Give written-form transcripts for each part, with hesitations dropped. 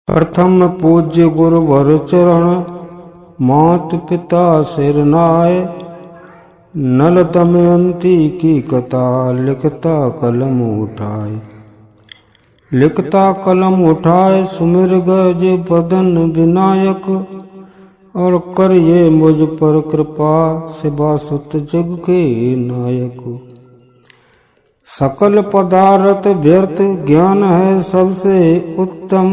प्रथम पूज्य गुरुवर चरण, मात पिता सिर नाय। नल दमयंती की कथा, लिखता कलम उठाए। लिखता कलम उठाए, सुमिर गज बदन विनायक। और करिए मुझ पर कृपा, सिवा सुत जग के नायक। सकल पदार्थ व्यर्थ, ज्ञान है सबसे उत्तम।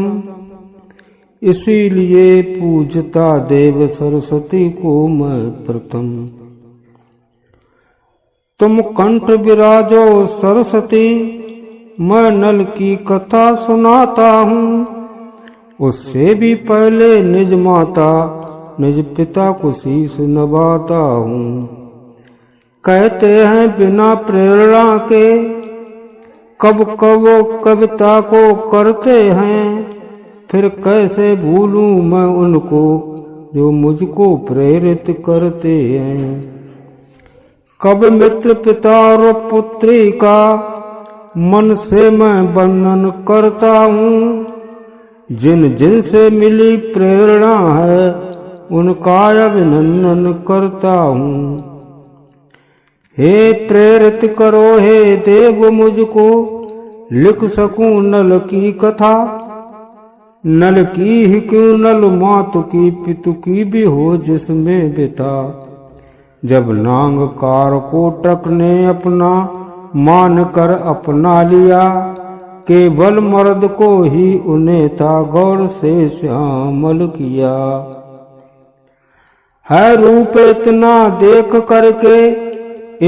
इसीलिए पूजता देव सरस्वती को मैं प्रथम। तुम कंठ विराजो सरस्वती, मैं नल की कथा सुनाता हूँ। उससे भी पहले निज माता, निज पिता को शीश नवाता हूँ। कहते हैं बिना प्रेरणा के, कब कब कविता को करते हैं। फिर कैसे भूलूं मैं उनको, जो मुझको प्रेरित करते हैं। कब मित्र पिता और पुत्री का, मन से मैं वंदन करता हूँ। जिन जिन से मिली प्रेरणा है, उनका अभिनंदन करता हूँ। हे प्रेरित करो हे देव मुझको, लिख सकूं नल की कथा। नल की ही क्यों, नल मातु की पितु की भी हो जिसमें बिता। जब नांगकार को ट्रक ने अपना मान कर अपना लिया, केवल मर्द को ही उन्हें था गौर से श्यामल किया। है रूप इतना देख करके,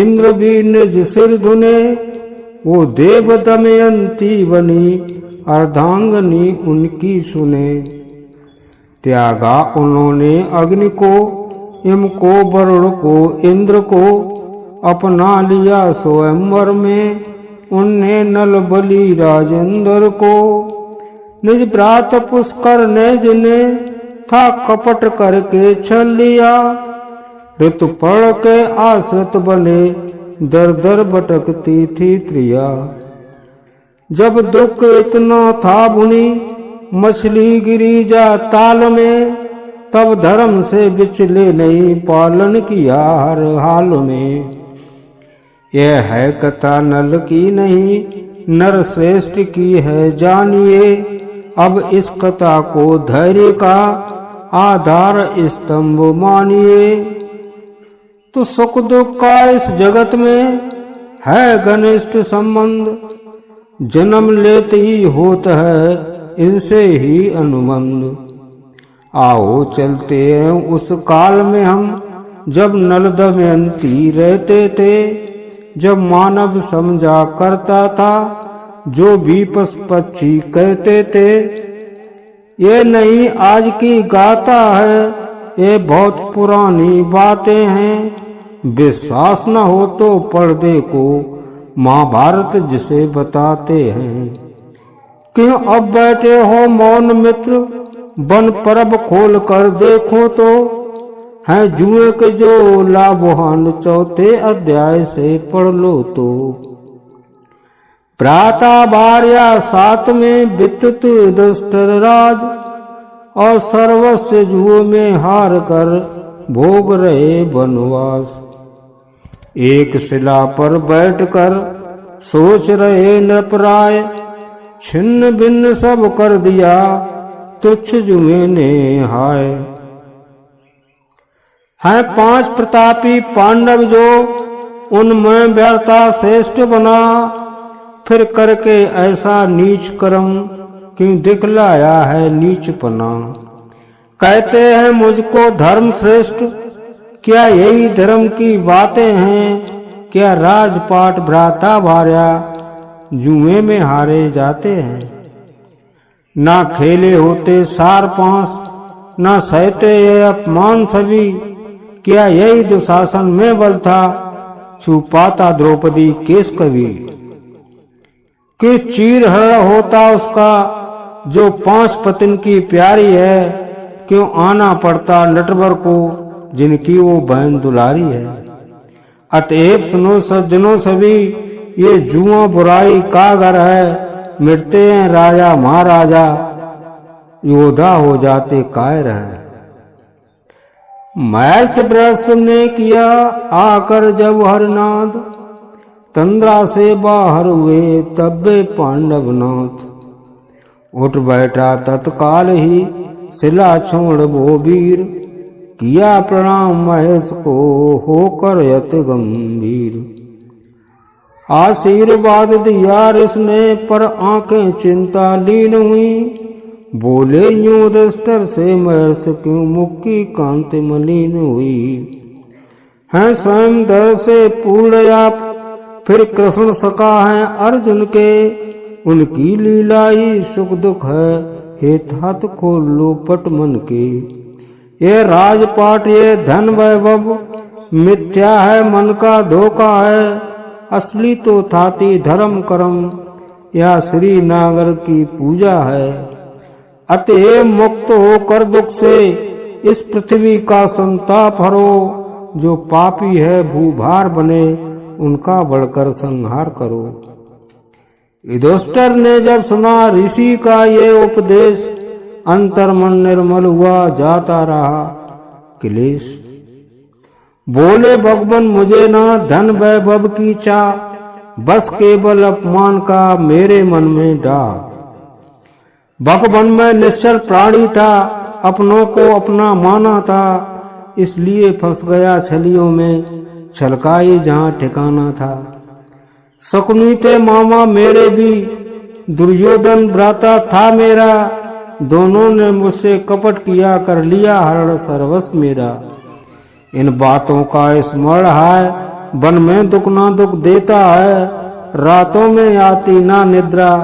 इंद्र भी निज सिर धुने। वो देव दमयंती बनी, अर्धांगनी उनकी सुने। त्यागा उन्होंने अग्नि को, यम को, वरुण को, इंद्र को। अपना लिया स्वयंवर में, उन्हें नल बलि राजेंद्र को। निज भ्रात पुष्कर ने जिन्हें था कपट करके छल लिया। ऋतु पढ़ के आश्रित बने, दर दर भटकती थी त्रिया। जब दुख इतना था बुनी, मछली गिरी जा ताल में। तब धर्म से बिचले नहीं, पालन किया हर हाल में। यह है कथा नल की नहीं, नर श्रेष्ठ की है जानिए। अब इस कथा को धैर्य का आधार स्तंभ मानिए। तो सुख दुख का इस जगत में है घनिष्ठ संबंध। जन्म लेते ही होता है इनसे ही अनुबंध। आओ चलते हैं उस काल में हम, जब नल दमयंती रहते थे। जब मानव समझा करता था, जो भी पशु पक्षी कहते थे। ये नहीं आज की गाथा है, ये बहुत पुरानी बातें हैं। विश्वास न हो तो पढ़ देखो, महाभारत जिसे बताते हैं। क्यों अब बैठे हो मौन मित्र, वन परब खोल कर देखो तो। हैं जुए के जो लाभवान, चौथे अध्याय से पढ़ लो तो। प्राता भार्या साथ में वित्त दुष्टर राज, और सर्वस्व जुए में हार कर भोग रहे वनवास। एक शिला पर बैठकर सोच रहे नृपराय, छिन्न भिन्न सब कर दिया तुच्छ जुए ने हाय। है 5 प्रतापी पांडव जो, उनमें व्यर्था श्रेष्ठ बना। फिर करके ऐसा नीच कर्म, क्यों दिखलाया है नीचपना। कहते हैं मुझको धर्म श्रेष्ठ, क्या यही धर्म की बातें हैं। क्या राजपाट भ्राता भार्या, जुए में हारे जाते हैं। ना खेले होते सार पांस, ना सहते ये अपमान सभी। क्या यही दुशासन में बल था, छुपाता द्रौपदी केस कवि। कि चीर हरण होता उसका, जो 5 पतिन की प्यारी है। क्यों आना पड़ता नटवर को, जिनकी वो बहन दुलारी है। अतएव सुनो सज्जनों सभी, ये जुआ बुराई का घर है। मिटते हैं राजा महाराजा, योद्धा हो जाते कायर है। महर्षि बृहस्पति ने किया आकर जब हरनाद, तंद्रा से बाहर हुए तब वे पांडवनाथ। उठ बैठा तत्काल ही शिला छोड़ वो वीर, किया प्रणाम महेश को होकर यत गंभीर। आशीर्वाद दिया ऋषि पर आंखें चिंता लीन हुई, बोले यूं युधिष्ठिर से महर्षि क्यों मुख की कांति मलिन हुई। हैं स्वयं दर से पूर्ण आप, फिर कृष्ण सका है अर्जुन के, उनकी लीला ही सुख दुख है, हे तात खोल लो पट मन के। ये राजपाट ये धन वैभव मिथ्या है, मन का धोखा है, असली तो थाती धर्म कर्म, यह श्री नागर की पूजा है। अतएव मुक्त होकर दुख से इस पृथ्वी का संताप हरो, जो पापी है भूभार बने उनका बढ़कर संहार करो। युधिष्ठिर ने जब सुना ऋषि का ये उपदेश, अंतर्मन निर्मल हुआ जाता रहा क्लेश। बोले भगवान मुझे ना धन वैभव की चाह, बस केवल अपमान का मेरे मन में डाह। भगवान में निश्चल प्राणी था, अपनों को अपना माना था, इसलिए फंस गया छलियों में, छलकाई जहां ठिकाना था। शकुनी थे मामा मेरे भी, दुर्योधन भ्राता था मेरा, दोनों ने मुझसे कपट किया, कर लिया हरण सर्वस्व मेरा। इन बातों का स्मरण है, वन में दुख ना दुख देता है, रातों में आती ना निद्रा,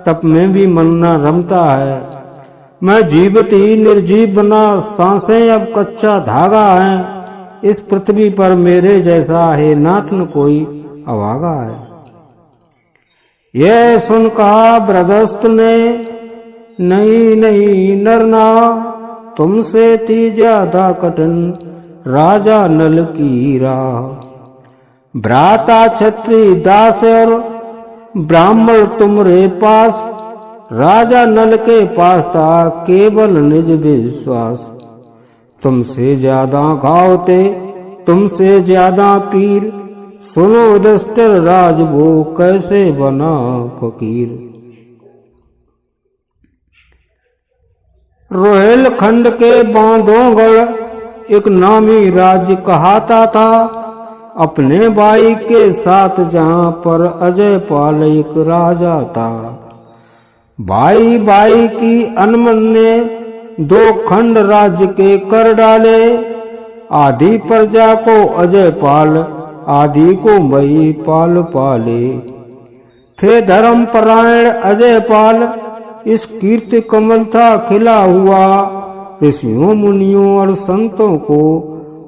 तप में भी मन न रमता है। मैं जीवित ही निर्जीव बना, सांसें अब कच्चा धागा है, इस पृथ्वी पर मेरे जैसा है नाथ न कोई अभागा है। यह सुन कहा ब्रदस्त ने, नहीं नहीं नरना, तुमसे थी ज्यादा कठिन राजा नल की राह। भ्राता छत्री दास और ब्राह्मण तुमरे पास, राजा नल के पास था केवल निज विश्वास। तुमसे ज्यादा घाव थे, तुमसे ज्यादा पीर, सुनो युधिष्ठिर राज वो कैसे बना फकीर। रोहिलखंड के बांधोगढ़ एक नामी राज्य कहाता था, अपने भाई के साथ जहां पर अजय पाल एक राजा था। भाई भाई की अनमन ने दो खंड राज्य के कर डाले, आधी प्रजा को अजय पाल, आदि को मई पाल पाले। थे धर्म परायण अजय पाल, इस कीर्ति कमल था खिला हुआ, ऋषियों मुनियों और संतों को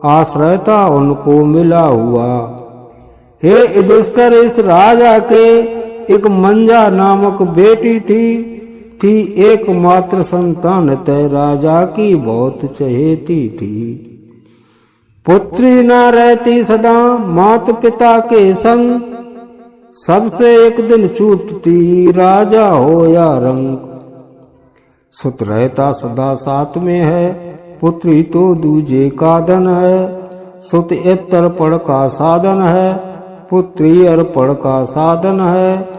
आश्रय था उनको मिला हुआ। हे युधिष्ठिर इस राजा के एक मंजा नामक बेटी थी एकमात्र संतान तय राजा की बहुत चहेती थी। पुत्री न रहती सदा मात पिता के संग, सबसे एक दिन छूटती राजा हो या रंग। सुत रहता सदा साथ में है, पुत्री तो दूजे का धन है। सुत तर्पण का साधन है, पुत्री अर्पण का साधन है।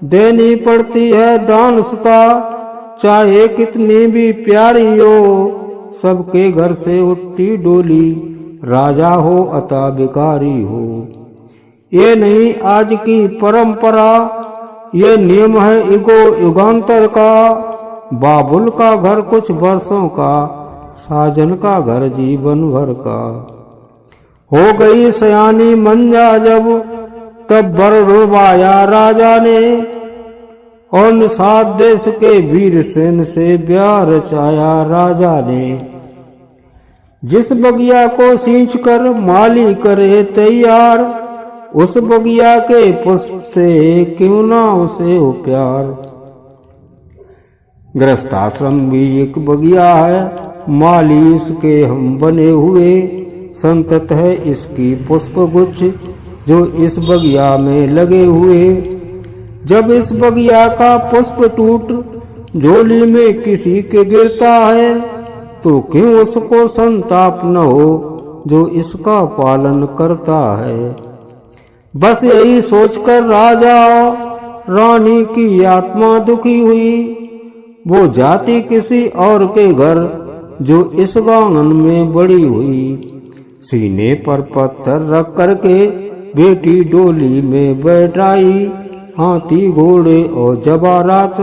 देनी पड़ती है दान सुता, चाहे कितनी भी प्यारी हो। सबके घर से उठती डोली, राजा हो अता भिखारी हो। ये नहीं आज की परंपरा, ये नियम है युगांतर का। बाबुल का घर कुछ वर्षों का, साजन का घर जीवन भर का। हो गई सयानी मंजा जब, तब वर रुलवाया राजा ने। और निषाद देश के वीर सेन से ब्याह रचाया राजा ने। जिस बगिया को सींच कर माली करे तैयार, उस बगिया के पुष्प से क्यों ना उसे हो प्यार। गृहस्थाश्रम भी एक बगिया है, माली इसके हम बने हुए। संतत है इसकी पुष्प गुच्छ, जो इस बगिया में लगे हुए। जब इस बगिया का पुष्प टूट झोली में किसी के गिरता है, तो क्यों उसको संताप न हो जो इसका पालन करता है। बस यही सोचकर राजा रानी की आत्मा दुखी हुई। वो जाती किसी और के घर जो इस आंगन में बड़ी हुई। सीने पर पत्थर रख करके बेटी डोली में बैठाई। हाथी घोड़े और जवाहरात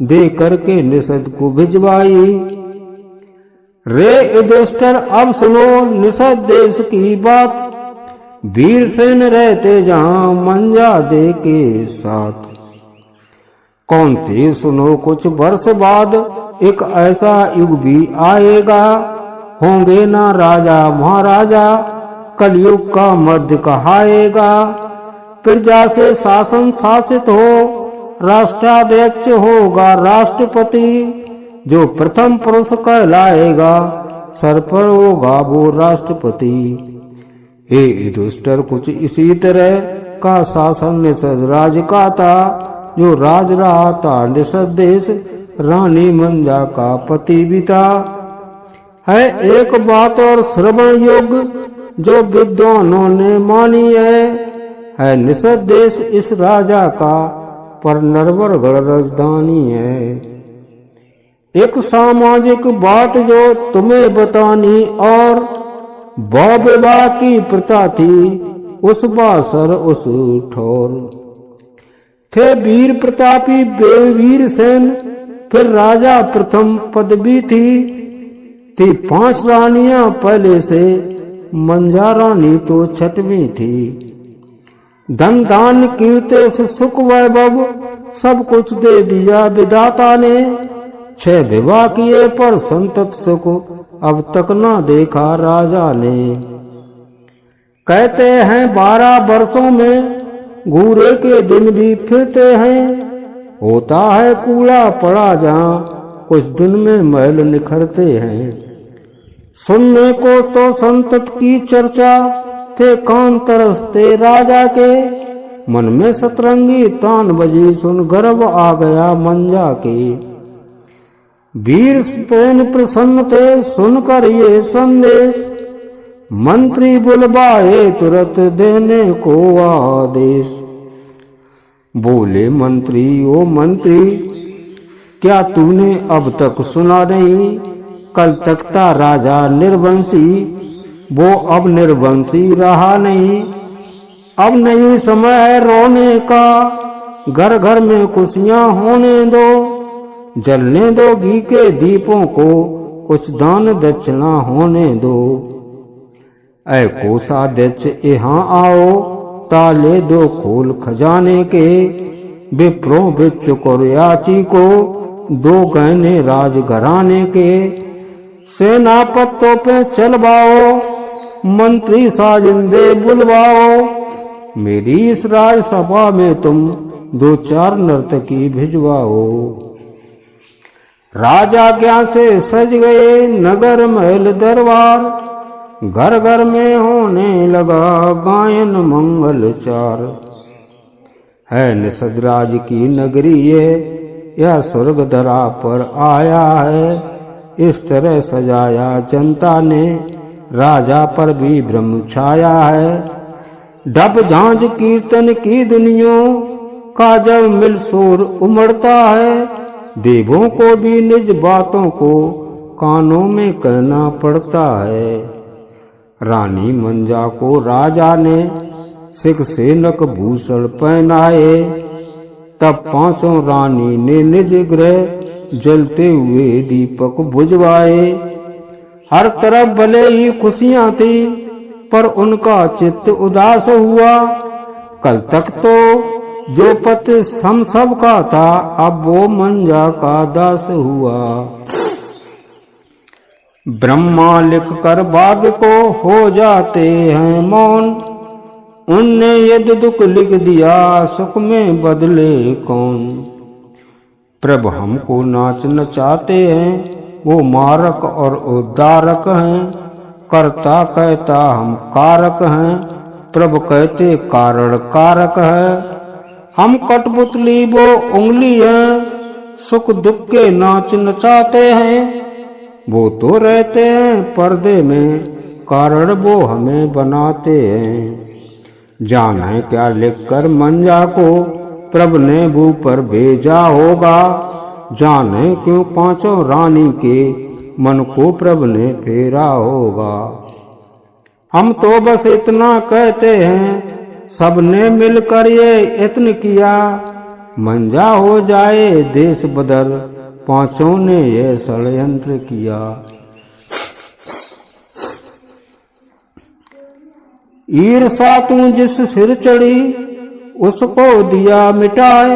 दे करके निषद को भिजवाई। रे युधिष्ठिर अब सुनो निषद देश की बात। वीरसेन रहते जहां मंजा दे के साथ। कौंते सुनो कुछ वर्ष बाद एक ऐसा युग भी आएगा। होंगे ना राजा महाराजा, कलयुग का मध्य कहाएगा। प्रजा से शासन शासित हो, राष्ट्राध्यक्ष होगा राष्ट्रपति। जो प्रथम पुरुष कहलाएगा, सर पर होगा वो राष्ट्रपति। हे युधिष्ठिर, कुछ इसी तरह का शासन निषद राज का था। जो राज रहा था निषद देश, रानी मंजा का पति भी था। है एक बात और श्रवण योग्य जो विद्वानों ने मानी है निषद देश इस राजा का पर नरवरगढ़ राजधानी है। एक सामाजिक बात जो तुम्हें बतानी और विवाह की प्रथा थी उस बासर उस ठोर। थे वीर प्रतापी वीरसेन, फिर राजा प्रथम पदवी थी 5 रानियां पहले से, मंजा रानी तो छठवीं थी। धन दान कीर्ति सुख वैभव सब कुछ दे दिया विधाता ने। 6 विवाह किए पर संतत सुख अब तक ना देखा राजा ने। कहते हैं 12 वर्षों में घूरे के दिन भी फिरते हैं। होता है कूड़ा पड़ा जहां कुछ दिन में महल निखरते हैं। सुनने को तो संतत की चर्चा, थे कान तरसते राजा के। मन में सतरंगी तान बजी, सुन गर्व आ गया मंजा के। वीरसेन प्रसन्न थे सुनकर ये संदेश। मंत्री बुलवाए तुरंत देने को आदेश। बोले मंत्री, ओ मंत्री, क्या तूने अब तक सुना नहीं? कल तक था राजा निर्वंशी, वो अब निर्वंशी रहा नहीं। अब नहीं समय है रोने का, घर घर में खुशियां होने दो। जलने दो घी के दीपों को, कुछ दान दक्षिणा होने दो। ऐ कोषाध्यक्ष यहाँ आओ, ताले दो खोल खजाने के। विप्रों भिक्षुक और याची को, 2 गहने राज घराने के। सेनापतों पे चलवाओ, मंत्री साजिंदे बुलवाओ। मेरी इस राजसभा में तुम 2-4 नर्तकी भिजवाओ। राजा ज्ञा से सज गए नगर महल दरबार। घर घर में होने लगा गायन मंगल चार। है निषद राज की नगरी है, यह स्वर्ग धरा पर आया है। इस तरह सजाया जनता ने, राजा पर भी ब्रह्म छाया है। डब झांझ कीर्तन की दुनिया का जब मिल शोर उमड़ता है। देवों को भी निज बातों को कानों में कहना पड़ता है। रानी मंजा को राजा ने सिख सेनक भूषण पहनाए। तब 5 रानी ने निज गृह जलते हुए दीपक बुझवाए। हर तरफ भले ही खुशियां थी, पर उनका चित्त उदास हुआ। कल तक तो जो पति हम सब का था, अब वो मंजा का दास हुआ। ब्रह्मा लिख कर भाग्य को हो जाते हैं मौन। उनने यदि दुख लिख दिया, सुख में बदले कौन। प्रभु हमको नाच नचाते हैं, वो मारक और उद्धारक हैं। कर्ता कहता हम कारक हैं, प्रभु कहते कारण कारक है। हम कठपुतली वो उंगली है, सुख दुख के नाच नचाते हैं। वो तो रहते हैं पर्दे में, कारण वो हमें बनाते हैं। जाने क्या लिखकर मंजा को प्रभु ने भू पर भेजा होगा। जाने क्यों पांचों रानी के मन को प्रभु ने फेरा होगा। हम तो बस इतना कहते हैं, सबने मिलकर ये यत्न किया। मंजा हो जाए देश बदल, पांचों ने ये षड्यंत्र किया। ईर्षा तू जिस सिर चढ़ी, उसको दिया मिटाए।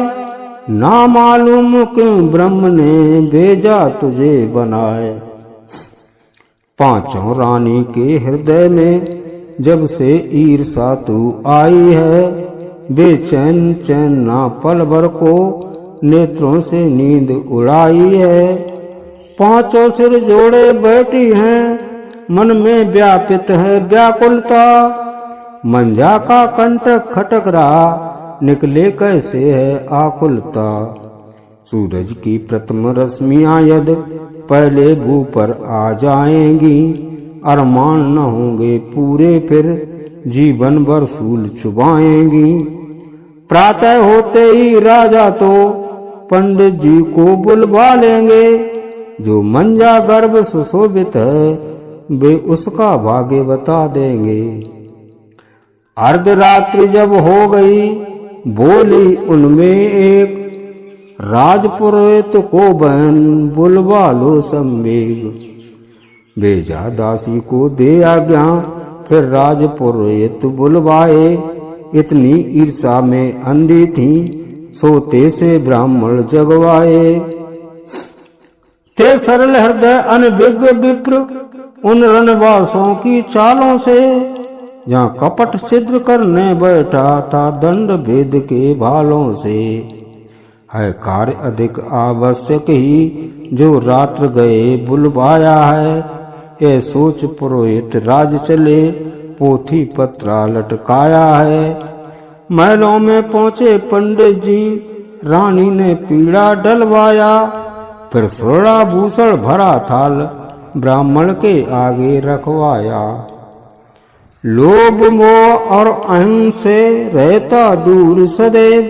ना मालूम क्यों ब्रह्म ने भेजा तुझे बनाए। पांचों रानी के हृदय में जब से ईर्षा तू आई है। बेचैन चैन ना पल भर को नेत्रों से नींद उड़ाई है। पांचों सिर जोड़े बैठी हैं, मन में व्यापित है व्याकुलता। मंजा का कंटक खटक रहा, निकले कैसे है आकुलता। सूरज की प्रथम रश्मियां यद पहले भू पर आ जाएंगी। अरमान न होंगे पूरे फिर जीवन भर सूल चुबाएंगी। प्रातः होते ही राजा तो पंडित जी को बुलवा लेंगे। जो मंजा गर्भ सुशोभित है, वे उसका भाग्य बता देंगे। अर्धरात्रि जब हो गई, बोली उनमें एक, राजपुरोहित को बहन बुलवा लो संवेग। भेजा दासी को दे आज्ञा, फिर राजपुरोहित बुलवाए। इतनी ईर्षा में अंधी थी, सोते से ब्राह्मण जगवाए। ते सरल हृदय अनभिज्ञ विप्र, उन रणवासों की चालों से। जहाँ कपट छिद्र करने बैठा था, दंड भेद के भालों से। है कार्य अधिक आवश्यक ही, जो रात्र गए बुलवाया है। ये सोच पुरोहित राज चले, पोथी पत्रा लटकाया है। महलों में पहुंचे पंडित जी, रानी ने पीड़ा डलवाया। फिर स्वर्ण भूषण भरा थाल, ब्राह्मण के आगे रखवाया। लोभ मोह और अहं से रहता दूर सदैव,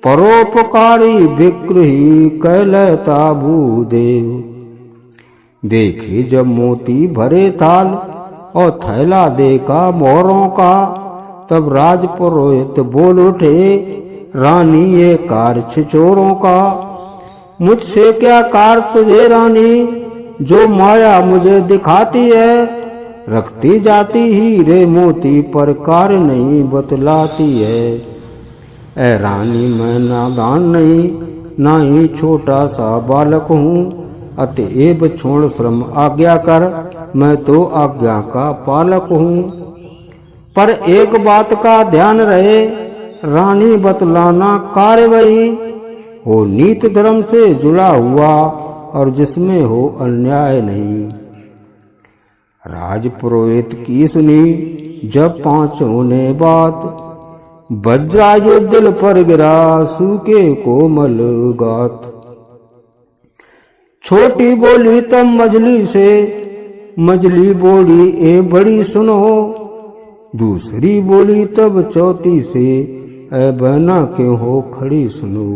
परोपकारी विग्रही कहलाता भूदेव। देखे जब मोती भरे थाल, और थैला देखा मोहरों का। तब राजपुरोहित बोल उठे, रानी ये कार्य छिचोरों का। मुझसे क्या कार तुझे रानी, जो माया मुझे दिखाती है। रखती जाती हीरे मोती, पर कार्य नहीं बतलाती है। ऐ रानी मैं नादान नहीं, ना ही छोटा सा बालक हूँ। अतएव छोड़ श्रम आज्ञा कर, मैं तो आज्ञा का पालक हूँ। पर एक बात का ध्यान रहे, रानी बतलाना कार्यवाही हो नीति धर्म से जुड़ा हुआ, और जिसमें हो अन्याय नहीं। राजपुरोहित की सुनी जब पांचों ने बात, वज्रायु दिल पर गिरा सूखे कोमल गात। छोटी बोली तब मजली से, मजली बोली ए बड़ी सुनो। दूसरी बोली तब चौथी से, ए बहना क्यों हो खड़ी सुनो।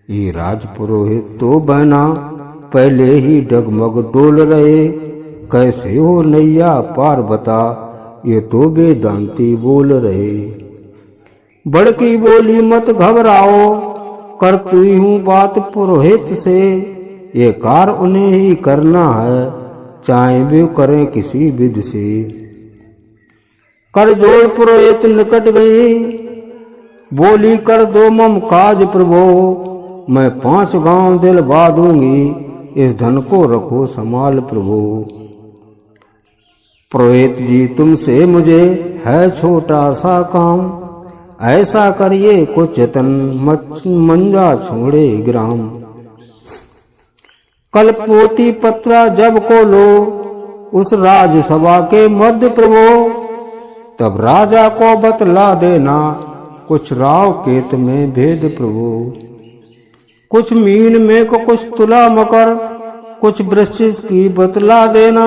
ये राजपुरोहित तो बहना पहले ही डगमग डोल रहे। कैसे हो नैया पार बता, ये तो वेदांती बोल रहे। बड़की बोली मत घबराओ, करती हूँ बात पुरोहित से। ये कार उन्हें ही करना है, चाहे वे करें किसी विधि से। कर जोड़ पुरोहित निकट गई, बोली कर दो मम काज प्रभो। मैं 5 गांव दिलवा दूंगी, इस धन को रखो संभाल प्रभु। पुरोहित जी तुमसे मुझे है छोटा सा काम, ऐसा करिए कुछ यतन मंजा छोड़े ग्राम। कल पोती पत्रा जब को लो, उस राजसभा के मध्य प्रभो। तब राजा को बतला देना, कुछ राव केत में भेद प्रभु। कुछ मीन में को कुछ तुला मकर, कुछ वृश्चिक की बतला देना।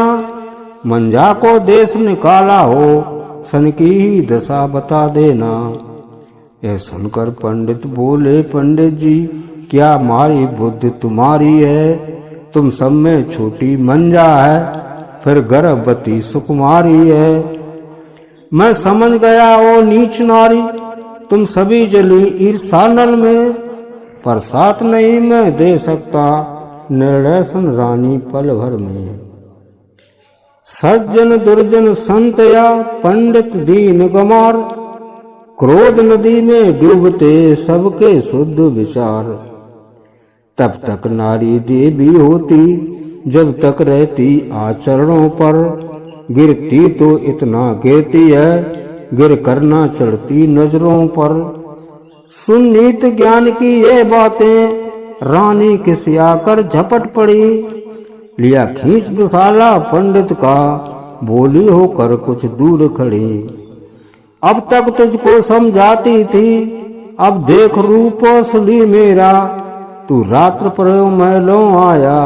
मंझा को देश निकाला हो, सन की ही दशा बता देना। यह सुनकर पंडित बोले, पंडित जी क्या मारी बुद्धि तुम्हारी है, तुम सब में छोटी मंजा है, फिर गर्भवती सुकुमारी है। मैं समझ गया ओ नीच नारी, तुम सभी जली ईर्षानल में, पर साथ नहीं मैं दे सकता निर्णय सुन रानी पल भर में। सज्जन दुर्जन संत या पंडित दीन गमार, क्रोध नदी में डूबते सबके शुद्ध विचार। तब तक नारी देवी होती जब तक रहती आचरणों पर, गिरती तो इतना गिरती है गिर करना चढ़ती नजरों पर। सुन नीत ज्ञान की ये बातें रानी किसियाकर झपट पड़ी, लिया खींच दुसाला पंडित का, बोली होकर कुछ दूर खड़ी। अब तक तुझको समझाती थी, अब देख रूप असली मेरा, तू रात्र प्रयो महलों आया,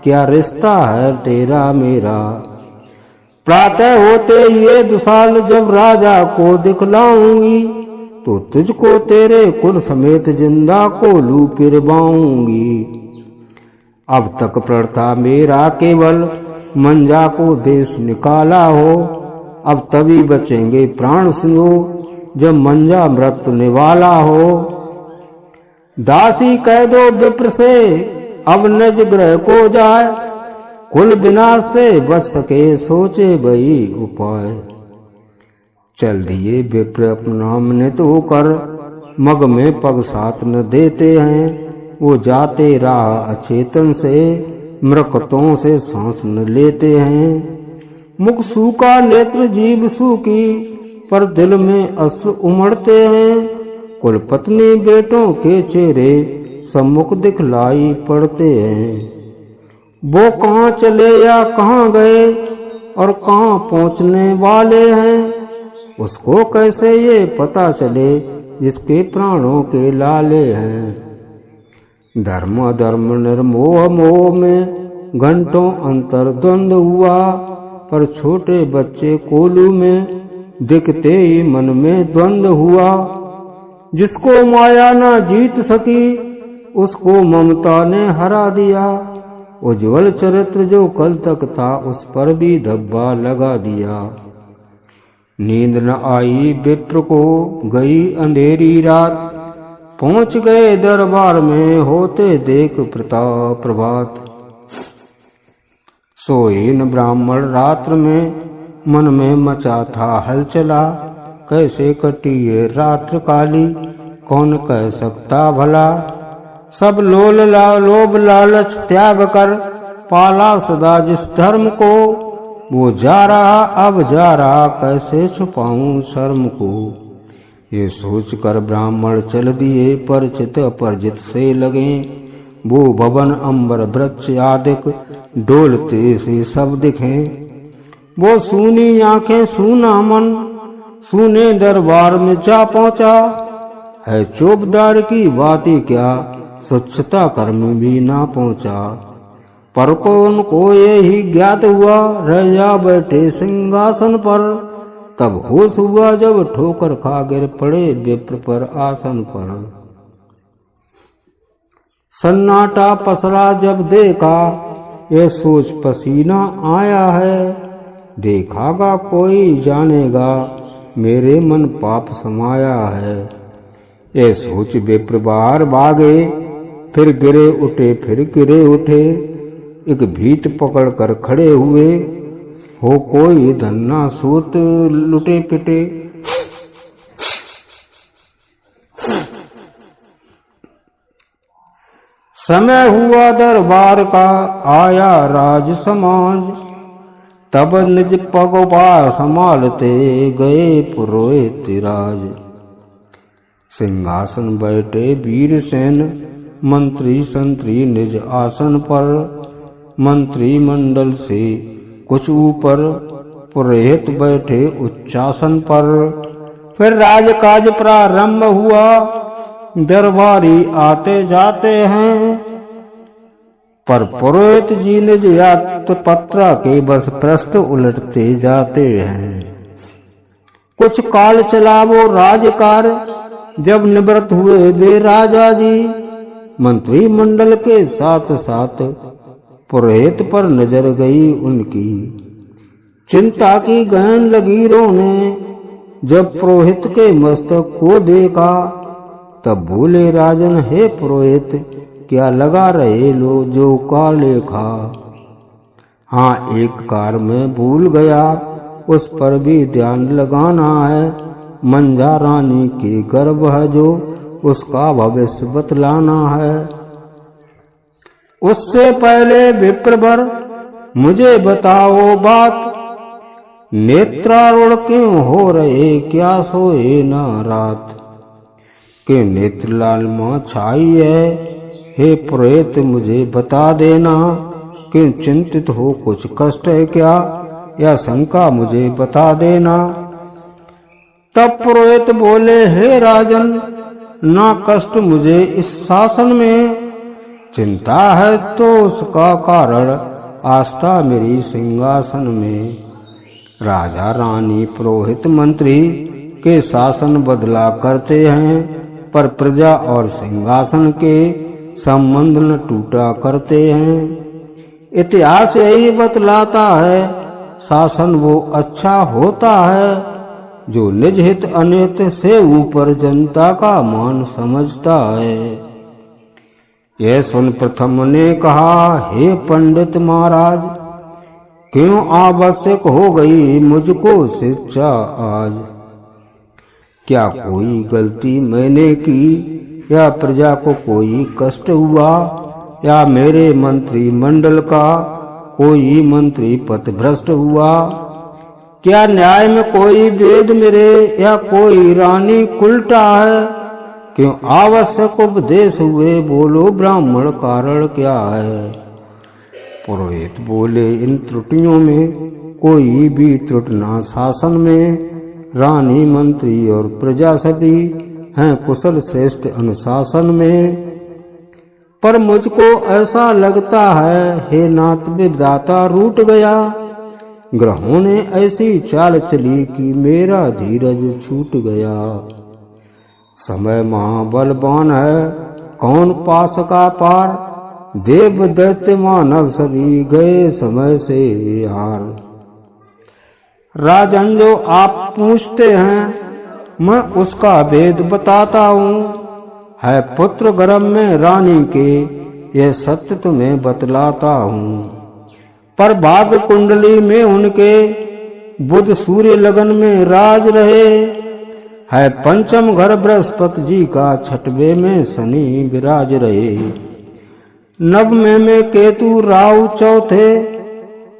क्या रिश्ता है तेरा मेरा। प्रातः होते ये दुसाल जब राजा को दिखलाऊंगी, तो तुझको तेरे कुल समेत जिंदा को लू पिरवाऊंगी। अब तक प्रथा मेरा केवल मंजा को देश निकाला हो, अब तभी बचेंगे प्राण सिंहो जब मंजा मृत्यु निवाला हो। दासी कह दो विप्र से अब निज ग्रह को जाए, कुल विनाश से बच सके सोचे वही उपाय। चल दिए विप्र अपना हमने तो कर, मग में पग साथ न देते हैं, वो जाते राह अचेतन से, मृकतों से सांस न लेते हैं। मुख सूखा नेत्र जीव सूखी, पर दिल में अश्रु उमड़ते हैं, कुल पत्नी बेटों के चेहरे सम्मुख दिखलाई पड़ते हैं। वो कहाँ चले या कहाँ गए और कहाँ पहुँचने वाले हैं, उसको कैसे ये पता चले जिसके प्राणों के लाले हैं। धर्म धर्म निर्मोह मोह में घंटों अंतर द्वंद हुआ, पर छोटे बच्चे कोलू में दिखते ही मन में द्वंद हुआ। जिसको माया ना जीत सकी उसको ममता ने हरा दिया, उज्जवल चरित्र जो कल तक था उस पर भी धब्बा लगा दिया। नींद न आई विप्र को गई अंधेरी रात, पहुंच गए दरबार में होते देख प्रभात। सोए न ब्राह्मण रात्र में मन में मचा था हलचला, कैसे कटी ये रात्र काली कौन कह सकता भला। सब लोभ लालच त्याग कर पाला सदा जिस धर्म को, वो जा रहा अब जा रहा कैसे छुपाऊं शर्म को। ये सोच कर ब्राह्मण चल दिए परिचित अपरिचित से लगे, वो भवन अंबर वृक्ष आदिक डोलते से सब दिखे। वो सूनी आंखें सूना मन सूने दरबार में जा पहुंचा, है चौबदार की बात ही क्या स्वच्छता कर्म भी ना पहुंचा। पर को उनको ये ही ज्ञात हुआ रह जा बैठे सिंहासन पर, तब होश हुआ जब ठोकर खा गिर पड़े विप्र पर आसन पर। सन्नाटा पसरा जब देखा ये सोच पसीना आया है, देखागा कोई जानेगा मेरे मन पाप समाया है। ये सोच विप्र बाहर भागे फिर गिरे उठे फिर गिरे उठे, एक भीत पकड़ कर खड़े हुए हो कोई धन्ना सूत लुटे पिटे। समय हुआ दरबार का आया राज समाज, तब निज पगोपार संभालते गए पुरोहित राज। सिंहासन बैठे वीर सेन मंत्री संतरी निज आसन पर, मंत्री मंडल से कुछ ऊपर पुरोहित बैठे उच्चासन पर। फिर राजकाज प्रारंभ हुआ दरबारी आते जाते हैं, पर पुरोहित जी निज यात पत्रा के बस पृष्ठ उलटते जाते हैं। कुछ काल चला वो राजकार, जब निवृत्त हुए वे राजा जी, मंत्री मंडल के साथ साथ पुरोहित पर नजर गई उनकी। चिंता की गहन लकीरों ने जब पुरोहित के मस्तक को देखा, तब बोले राजन हे पुरोहित, क्या लगा रहे लो जो का लेखा। हाँ, एक कार में भूल गया, उस पर भी ध्यान लगाना है। मंझा रानी के गर्भ है जो, उसका भविष्य बतलाना है। उससे पहले विप्रवर मुझे बताओ बात, नेत्रारूढ़ क्यों हो रहे, क्या सोए न रात। के नेत्र लालिमा छाई है, हे पुरोहित मुझे बता देना। कि चिंतित हो, कुछ कष्ट है क्या, या शंका मुझे बता देना। तब पुरोहित बोले हे राजन, ना कष्ट मुझे इस शासन में, चिंता है तो उसका कारण आस्था मेरी सिंहासन में। राजा रानी पुरोहित मंत्री के शासन बदला करते हैं, पर प्रजा और सिंहासन के संबंध न टूटा करते हैं। इतिहास यही बतलाता है, शासन वो अच्छा होता है जो निज हित अनित से ऊपर जनता का मान समझता है। यह सुन प्रथम ने कहा, हे पंडित महाराज, क्यों आवश्यक हो गई मुझको शिक्षा आज। क्या कोई गलती मैंने की, या प्रजा को कोई कष्ट हुआ, या मेरे मंत्री मंडल का कोई मंत्री पथभ्रष्ट हुआ। क्या न्याय में कोई भेद मेरे, या कोई रानी उल्टा है। क्यों आवश्यक उपदेश हुए, बोलो ब्राह्मण कारण क्या है। पुरोहित बोले इन त्रुटियों में कोई भी त्रुटि ना शासन में। रानी मंत्री और प्रजा सभी हैं कुशल श्रेष्ठ अनुशासन में। पर मुझको ऐसा लगता है, हे नाथ विधाता रूठ गया। ग्रहों ने ऐसी चाल चली कि मेरा धीरज छूट गया। समय महाबलवान है, कौन पास का पार। देव दैत्य मानव सभी गए समय से हार। राजन जो आप पूछते हैं, मैं उसका भेद बताता हूँ। है पुत्र गर्भ में रानी के, यह सत्य तुम्हें बतलाता हूँ। पर भाग्य कुंडली में उनके बुध सूर्य लगन में राज रहे। है पंचम घर बृहस्पति जी का, छठवे में शनि विराज रहे। नवमे में केतु राहु चौथे,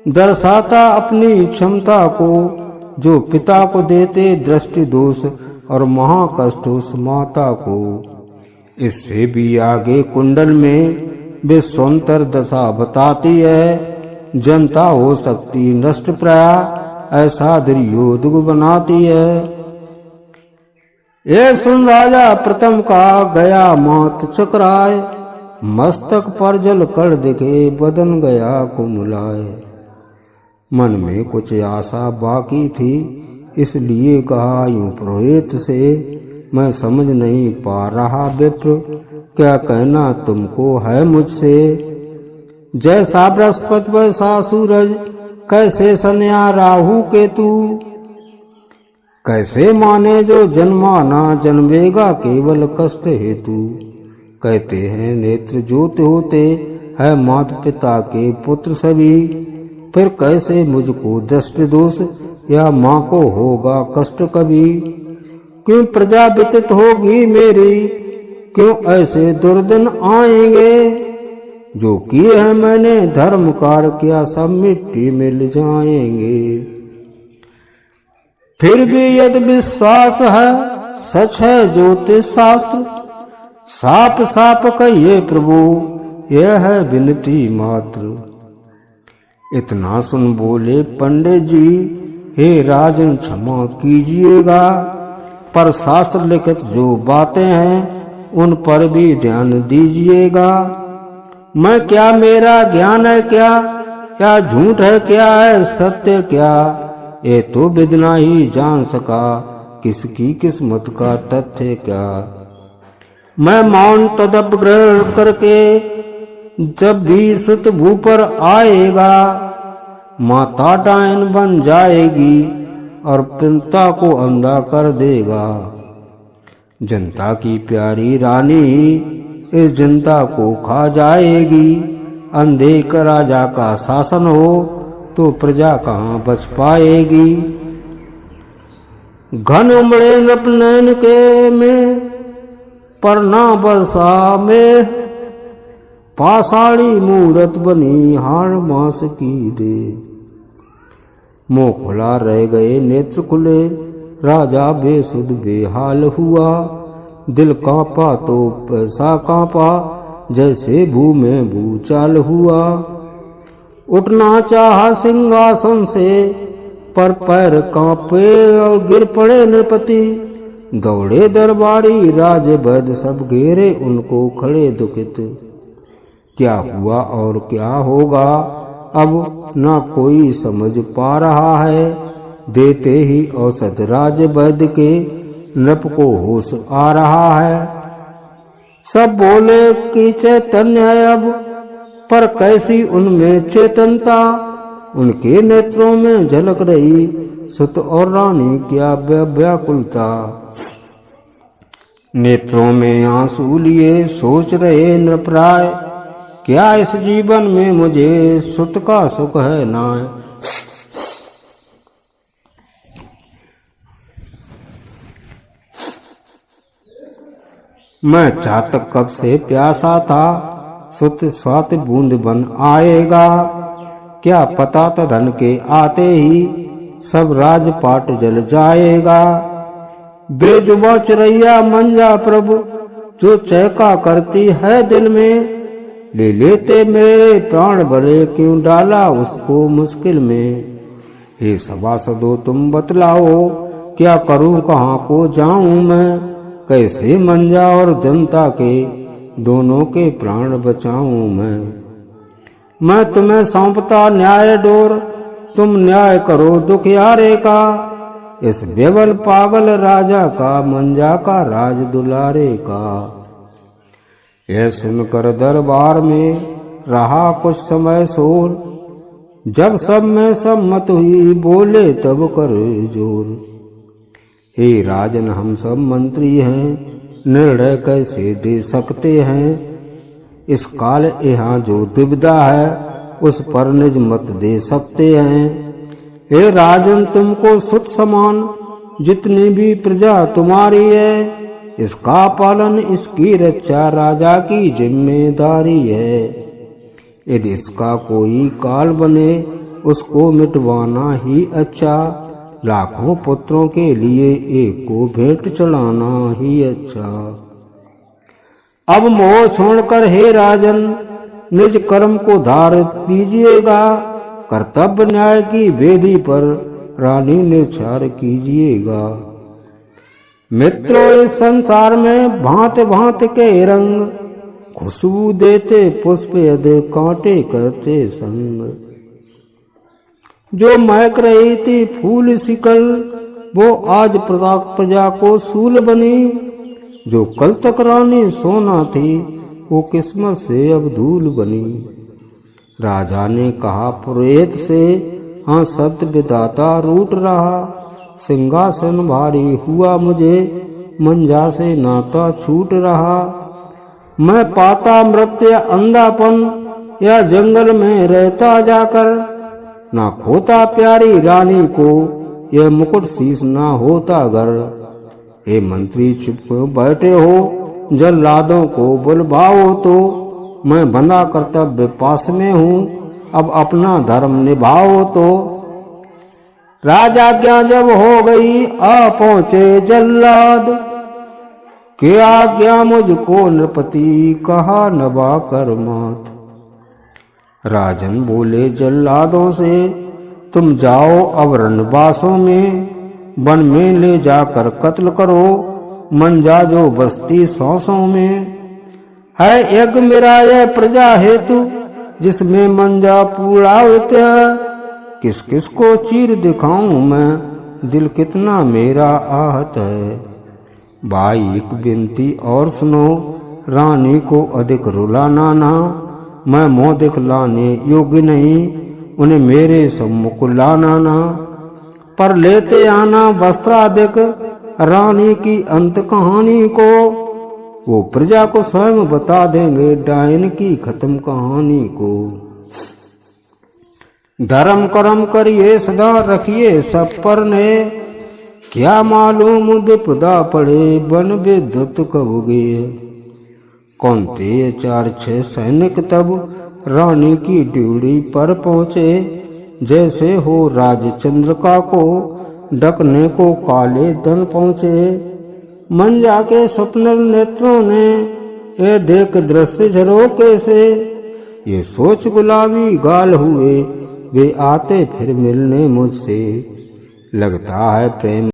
दर्शाता अपनी क्षमता को। जो पिता को देते दृष्टि दोष, और महाकष्ट उस माता को। इससे भी आगे कुंडल में विश्वंतर दशा बताती है। जनता हो सकती नष्ट प्राय, ऐसा दुर्योधन बनाती है। ये सुन राजा प्रथम का गया मात चकराए। मस्तक पर जल कर दिखे, बदन गया कुमुलाए। मन में कुछ आशा बाकी थी, इसलिए कहा यूं पुरोहित से, मैं समझ नहीं पा रहा विप्र, क्या कहना तुमको है मुझसे। जैसा बृहस्पति वैसा सूरज, कैसे सन्या राहु केतु। कैसे माने जो जन्मा ना जन्मेगा केवल कष्ट हेतु। कहते हैं नेत्र ज्योति होते है माता पिता के पुत्र सभी। फिर कैसे मुझको दृष्टि दोष, या माँ को होगा कष्ट कभी। क्यों प्रजा व्यतीत होगी मेरी, क्यों ऐसे दुर्दिन आएंगे। जो किए है मैंने धर्म कार्य, क्या सब मिट्टी मिल जाएंगे। फिर भी यदि विश्वास है, सच है ज्योतिष शास्त्र। साप साप कहिए प्रभु, यह है विनती मात्र। इतना सुन बोले पंडित जी, हे राजन क्षमा कीजिएगा। पर शास्त्र लिखित जो बातें हैं, उन पर भी ध्यान दीजिएगा। मैं क्या, मेरा ज्ञान है क्या, क्या झूठ है, क्या है सत्य क्या, ये तो बिना ही जान सका किसकी किस्मत का तथ्य क्या। मैं मौन तदप ग्रहण करके जब भी सुत भू पर आएगा, माता डायन बन जाएगी और पिता को अंधा कर देगा। जनता की प्यारी रानी इस जनता को खा जाएगी। अंधे का राजा का शासन हो तो प्रजा कहाँ बच पाएगी। घन उमड़े नैन के में परना बरसा में, पाषाणी मूरत बनी हाड़ मास की दे। मुंह खुला रह गए नेत्र खुले, राजा बेसुध बेहाल हुआ। दिल कांपा तो पैसा कांपा, जैसे भू में भूचाल हुआ। उठना चाहा सिंहासन से, पर पैर कांपे और गिर पड़े नृपति। दौड़े दरबारी राज वैद्य सब घेरे उनको खड़े दुखित। क्या हुआ और क्या होगा अब ना कोई समझ पा रहा है। देते ही औसत राज वैद्य के नृप को होश आ रहा है। सब बोले कि चैतन्य है अब, पर कैसी उनमें चेतनता। उनके नेत्रों में झलक रही सुत और रानी क्या व्याकुलता। नेत्रों में आंसू लिए सोच रहे नृपराय, क्या इस जीवन में मुझे सुत का सुख है नाय। मैं चातक कब से प्यासा था, सुत स्वात बूंद बन आएगा। क्या पता था धन के आते ही सब राजपाट जल जाएगा। बेजुबा चिरैया मंजा प्रभु, जो चहका करती है दिल में। ले लेते मेरे प्राण भले, क्यों डाला उसको मुश्किल में। हे सभासदों तुम बतलाओ, क्या करूं कहाँ को जाऊं मैं। कैसे मंजा और जनता के दोनों के प्राण बचाऊं मैं तुम्हें सौंपता न्याय डोर, तुम न्याय करो दुखियारे का। इस बेवल पागल राजा का, मंजा का राज दुलारे का। यह सुनकर दरबार में रहा कुछ समय शोर। जब सब में सम्मत हुई बोले तब कर जोर। हे राजन हम सब मंत्री हैं, निर्णय कैसे दे सकते हैं। इस काल यहाँ जो दुविधा है, उस पर निज मत दे सकते हैं। हे राजन तुमको सुत समान जितनी भी प्रजा तुम्हारी है। इसका पालन इसकी रक्षा राजा की जिम्मेदारी है। यदि इसका कोई काल बने उसको मिटवाना ही अच्छा। लाखों पुत्रों के लिए एक को भेंट चढ़ाना ही अच्छा। अब मोह छोड़कर हे राजन निज कर्म को धार दीजिएगा। कर्तव्य न्याय की वेदी पर रानी निर्चार कीजिएगा। मित्रों इस संसार में भांत भांत के रंग, खुशबू देते पुष्प यदि कांटे करते संग। जो महक रही थी फूल सिकल, वो आज प्रजा को सूल बनी। जो कल तक रानी सोना थी, वो किस्मत से अब धूल बनी। राजा ने कहा पुरोहित से, हाँ सत्य विधाता रूठ रहा। सिंहासन भारी हुआ मुझे, मंजा से नाता छूट रहा। मैं पाता मृत्यु अंधापन, या जंगल में रहता जाकर। ना खोता प्यारी रानी को, यह मुकुट शीश ना होता घर। हे मंत्री चुप क्यों बैठे हो, जल्लादों को बुलवाओ तो। मैं बंधा कर्तव्य पास में हूँ, अब अपना धर्म निभाओ तो। राजाज्ञा जब हो गई आ पहुँचे जल्लाद, के आज्ञा मुझको नृपति कहा नभा कर मात। राजन बोले जल्लादों से, तुम जाओ अब रणबासों में। वन में ले जाकर कत्ल करो, मंजा जो बस्ती 100 में। है यज्ञ मेरा यह प्रजा हेतु, जिसमें मंजा पूरा होते है। किस किस को चीर दिखाऊं मैं, दिल कितना मेरा आहत है। भाई एक विनती और सुनो, रानी को अधिक रुलाना ना। मैं मोह दिखलाने योग्य नहीं, उन्हें मेरे सम्मुख लाना ना। पर लेते आना वस्त्राधिक, रानी की अंत कहानी को। वो प्रजा को स्वयं बता देंगे, डायन की खत्म कहानी को। धर्म कर्म करिए सदा रखिए सब पर ने, क्या मालूम विपदा पड़े बन विद्युत कब गे। कौनते 4-6 सैनिक तब रानी की ड्यूटी पर पहुँचे। जैसे हो राजचंद्रिका को डकने को काले धन पहुँचे। मंजा के स्वप्न नेत्रों ने ये देख दृश्य झरोके से। ये सोच गुलाबी गाल हुए, वे आते फिर मिलने मुझसे। लगता है प्रेम